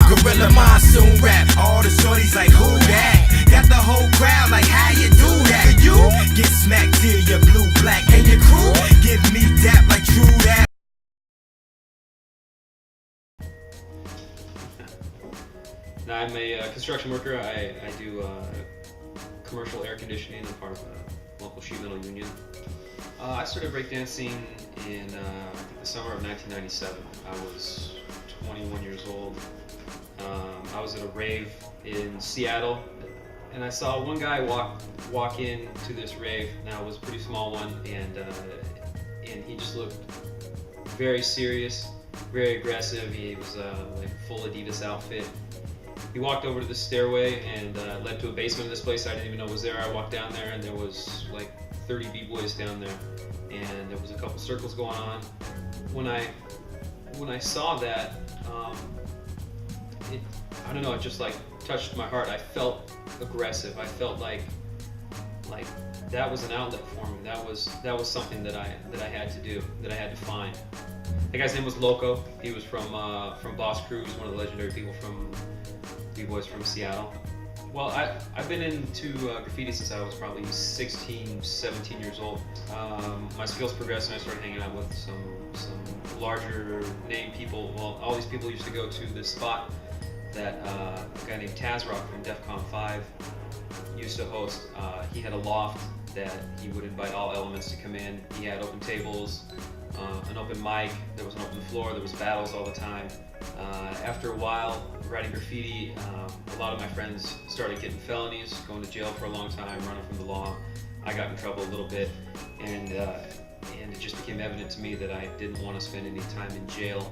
Gorilla monsoon rap. All the shorties like, who that? Got the whole crowd like, how you do that? Could you get smacked till you're blue, black, and your crew give me dap like true that? Now, I'm a construction worker. I do commercial air conditioning. I'm part of a local sheet metal union. I started breakdancing in the summer of 1997. I was 21 years old. I was at a rave in Seattle, and I saw one guy walk into this rave. Now, it was a pretty small one, and he just looked very serious, very aggressive. He was like full Adidas outfit. He walked over to the stairway and led to a basement of this place I didn't even know was there. I walked down there and there was like 30 B-boys down there, and there was a couple circles going on. When I saw that, I don't know, it just like touched my heart. I felt aggressive. I felt like that was an outlet for me. That was something that I had to do, that I had to find. The guy's name was Loco. He was from Boss Cruz, one of the legendary people from B-boys from Seattle. Well, I've been into graffiti since I was probably 16, 17 years old. My skills progressed and I started hanging out with some larger name people. Well, all these people used to go to this spot that a guy named Tazrock from DEFCON 5 used to host. He had a loft that he would invite all elements to come in. He had open tables, an open mic, there was an open floor, there was battles all the time. After a while, writing graffiti, a lot of my friends started getting felonies, going to jail for a long time, running from the law. I got in trouble a little bit, and it just became evident to me that I didn't want to spend any time in jail.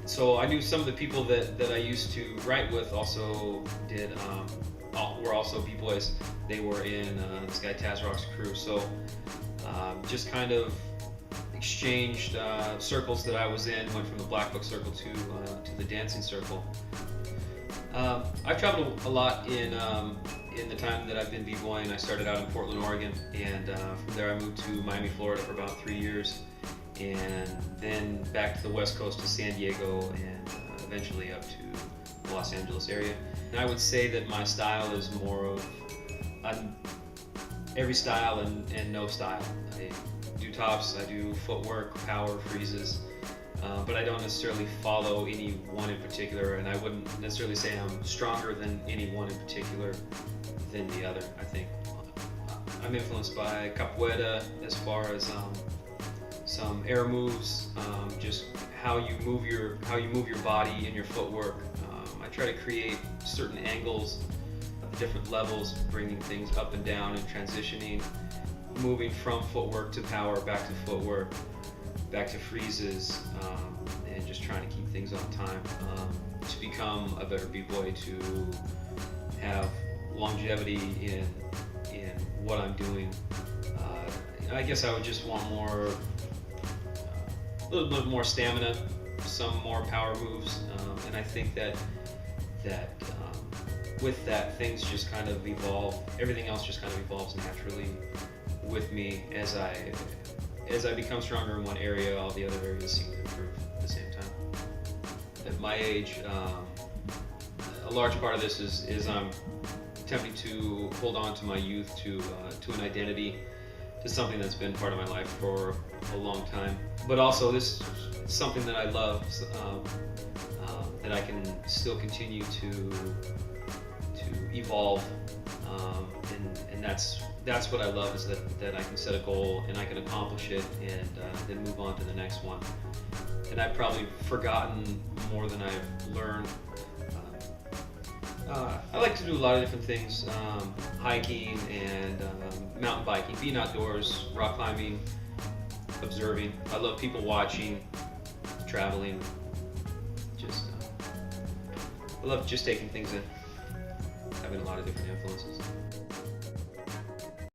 So I knew some of the people that I used to write with also were also B-boys. They were in this guy Tazrock's crew. So just kind of exchanged circles that I was in, went from the Black Book circle to the dancing circle. I've traveled a lot in the time that I've been b-boying. I started out in Portland, Oregon, and from there I moved to Miami, Florida for about 3 years, and then back to the West Coast to San Diego, and eventually up to the Los Angeles area. And I would say that my style is more of every style and no style. I do tops, I do footwork, power, freezes, but I don't necessarily follow any one in particular, and I wouldn't necessarily say I'm stronger than any one in particular than the other. I think I'm influenced by capoeira as far as some air moves, just how you move your body and your footwork. I try to create certain angles, different levels, bringing things up and down and transitioning, moving from footwork to power, back to footwork, back to freezes, and just trying to keep things on time to become a better b-boy, to have longevity in what I'm doing. I guess I would just want a little bit more stamina, some more power moves, and I think that with that, things just kind of evolve. Everything else just kind of evolves naturally with me as I become stronger in one area. All the other areas seem to improve at the same time. At my age, a large part of this is I'm attempting to hold on to my youth, to an identity, to something that's been part of my life for a long time. But also, this is something that I love, that I can still continue to evolve, and that's what I love, is that I can set a goal and I can accomplish it, and then move on to the next one. And I've probably forgotten more than I've learned. I like to do a lot of different things, hiking and mountain biking, being outdoors, rock climbing, observing. I love people watching, traveling, I love just taking things in, having a lot of different influences.